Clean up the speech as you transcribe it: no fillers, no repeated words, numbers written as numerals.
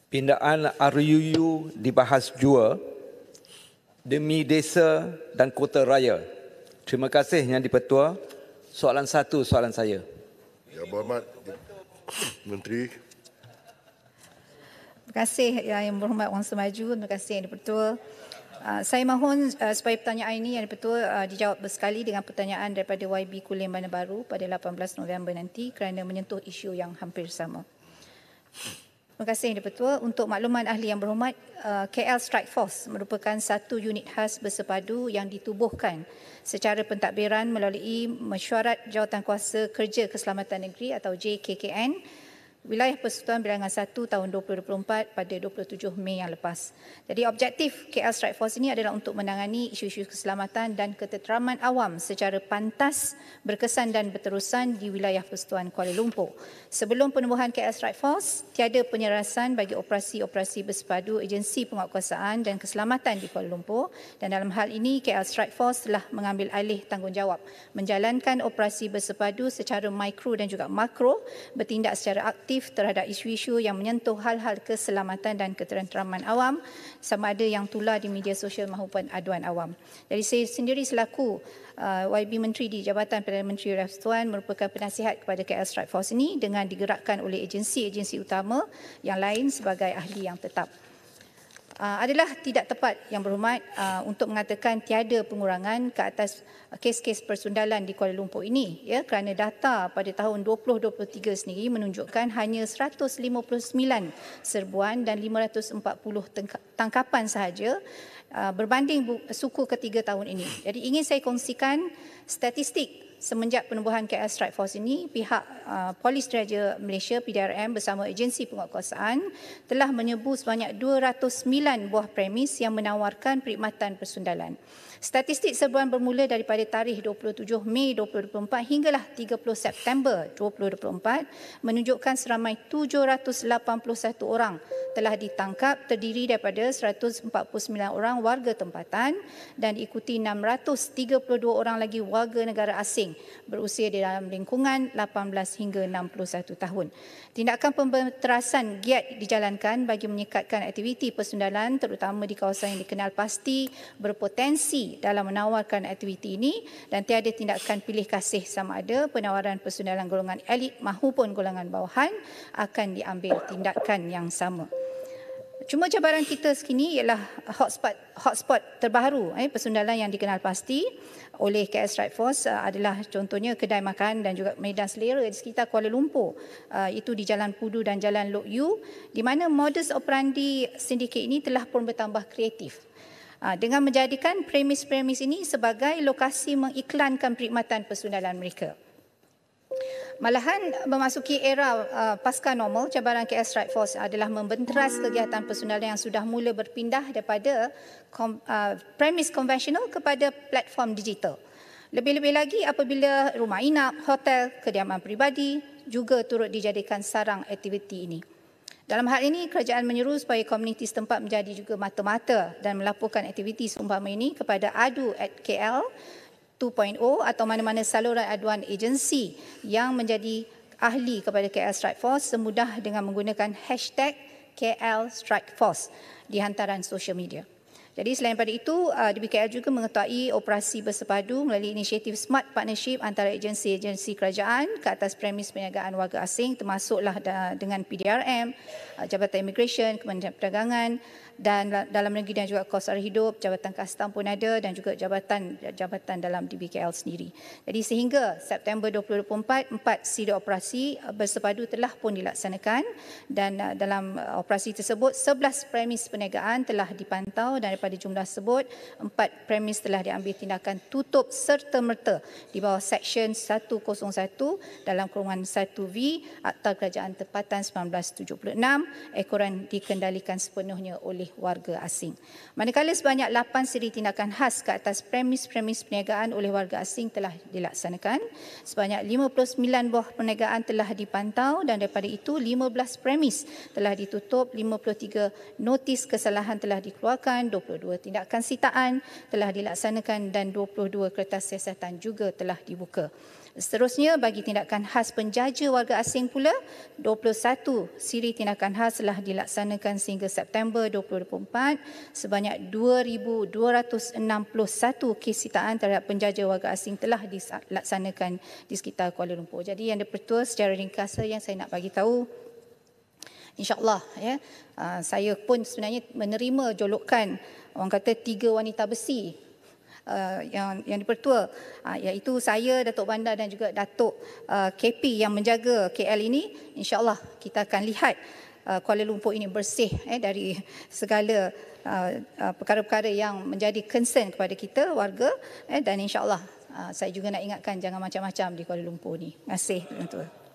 Pindaan RUU dibahas jua demi desa dan kota raya. Terima kasih Yang di-Pertua. Soalan satu, soalan saya. Yang Berhormat Menteri. Terima kasih Yang Berhormat Wang Semaju. Terima kasih Yang di-Pertua. Saya mohon supaya pertanyaan ini Yang di-Pertua dijawab bersekali dengan pertanyaan daripada YB Kulim Bandar Baru pada 18 November nanti kerana menyentuh isu yang hampir sama. Terima kasih Yang di-Pertua. Untuk makluman ahli Yang Berhormat, KL Strike Force merupakan satu unit khas bersepadu yang ditubuhkan secara pentadbiran melalui Mesyuarat Jawatankuasa Kerja Keselamatan Negeri atau JKKN, Wilayah Persekutuan Bilangan 1 tahun 2024 pada 27 Mei yang lepas. Jadi objektif KL Strike Force ini adalah untuk menangani isu-isu keselamatan dan ketenteraman awam secara pantas, berkesan dan berterusan di wilayah Persekutuan Kuala Lumpur. Sebelum penubuhan KL Strike Force, tiada penyerasan bagi operasi-operasi bersepadu agensi penguatkuasaan dan keselamatan di Kuala Lumpur, dan dalam hal ini KL Strike Force telah mengambil alih tanggungjawab menjalankan operasi bersepadu secara mikro dan juga makro, bertindak secara aktif terhadap isu-isu yang menyentuh hal-hal keselamatan dan ketenteraman awam, sama ada yang tular di media sosial maupun aduan awam. Jadi saya sendiri selaku YB Menteri di Jabatan Perdana Menteri Persekutuan merupakan penasihat kepada KL Strike Force ini dengan digerakkan oleh agensi-agensi utama yang lain sebagai ahli yang tetap. Adalah tidak tepat Yang Berhormat untuk mengatakan tiada pengurangan ke atas kes-kes persundalan di Kuala Lumpur ini, ya, kerana data pada tahun 2023 sendiri menunjukkan hanya 159 serbuan dan 540 tangkapan sahaja berbanding suku ketiga tahun ini. Jadi ingin saya kongsikan statistik semenjak penubuhan KL Strike Force ini, pihak Polis Diraja Malaysia PDRM bersama agensi penguatkuasaan telah menyebu sebanyak 209 buah premis yang menawarkan perkhidmatan persundalan. Statistik serbuan bermula daripada tarikh 27 Mei 2024 hinggalah 30 September 2024 menunjukkan seramai 781 orang telah ditangkap, terdiri daripada 149 orang warga tempatan dan diikuti 632 orang lagi warga negara asing berusia di dalam lingkungan 18 hingga 61 tahun. Tindakan pembenterasan giat dijalankan bagi menyekatkan aktiviti persundalan terutama di kawasan yang dikenal pasti berpotensi dalam menawarkan aktiviti ini, dan tiada tindakan pilih kasih sama ada penawaran persundalan golongan elit maupun golongan bawahan akan diambil tindakan yang sama. Cuma cabaran kita sekini ialah hotspot terbaru persundalan yang dikenal pasti oleh KL Strike Force adalah contohnya kedai makan dan juga medan selera di sekitar Kuala Lumpur, itu di Jalan Pudu dan Jalan Lok Yu, di mana modus operandi sindiket ini telah pun bertambah kreatif dengan menjadikan premis-premis ini sebagai lokasi mengiklankan perkhidmatan persundalan mereka. Malahan memasuki era pasca normal, cabaran KL Strike Force adalah membenteras kegiatan persundalan yang sudah mula berpindah daripada premis konvensional kepada platform digital. Lebih-lebih lagi apabila rumah inap, hotel, kediaman peribadi juga turut dijadikan sarang aktiviti ini. Dalam hal ini, kerajaan menyeru supaya komuniti setempat menjadi juga mata-mata dan melaporkan aktiviti seumpama ini kepada adu@kl 2.0 atau mana-mana saluran aduan agensi yang menjadi ahli kepada KL Strike Force semudah dengan menggunakan hashtag KL Strike Force di hantaran sosial media. Jadi selain daripada itu, DBKL juga mengetahui operasi bersepadu melalui inisiatif Smart Partnership antara agensi-agensi kerajaan ke atas premis perniagaan warga asing, termasuklah dengan PDRM, Jabatan Immigration, Kementerian Perdagangan, dan dalam negeri dan juga kos sara hidup, Jabatan Kastam pun ada, dan juga jabatan dalam DBKL sendiri. Jadi sehingga September 2024, 4 siri operasi bersepadu telah pun dilaksanakan, dan dalam operasi tersebut 11 premis perniagaan telah dipantau, dan daripada jumlah tersebut 4 premis telah diambil tindakan tutup serta-merta di bawah Seksyen 101 dalam kurungan 1V Akta Kerajaan Tempatan 1976, ekoran dikendalikan sepenuhnya oleh warga asing. Manakala sebanyak 8 siri tindakan khas ke atas premis-premis perniagaan oleh warga asing telah dilaksanakan, sebanyak 59 buah perniagaan telah dipantau, dan daripada itu 15 premis telah ditutup, 53 notis kesalahan telah dikeluarkan, 26 2 tindakan sitaan telah dilaksanakan dan 22 kertas siasatan juga telah dibuka. Seterusnya, bagi tindakan khas penjaja warga asing pula, 21 siri tindakan khas telah dilaksanakan sehingga September 2024 sebanyak 2,261 kes sitaan terhadap penjaja warga asing telah dilaksanakan di sekitar Kuala Lumpur. Jadi Yang di-Pertua, secara ringkas yang saya nak bagi tahu, InsyaAllah saya pun sebenarnya menerima jolokan orang kata 3 wanita besi yang di-Pertua, iaitu saya, Datuk Bandar dan juga Datuk KP yang menjaga KL ini. InsyaAllah kita akan lihat Kuala Lumpur ini bersih dari segala perkara-perkara yang menjadi concern kepada kita warga, dan insyaAllah saya juga nak ingatkan jangan macam-macam di Kuala Lumpur ni. Terima kasih, Tuan-Tuan.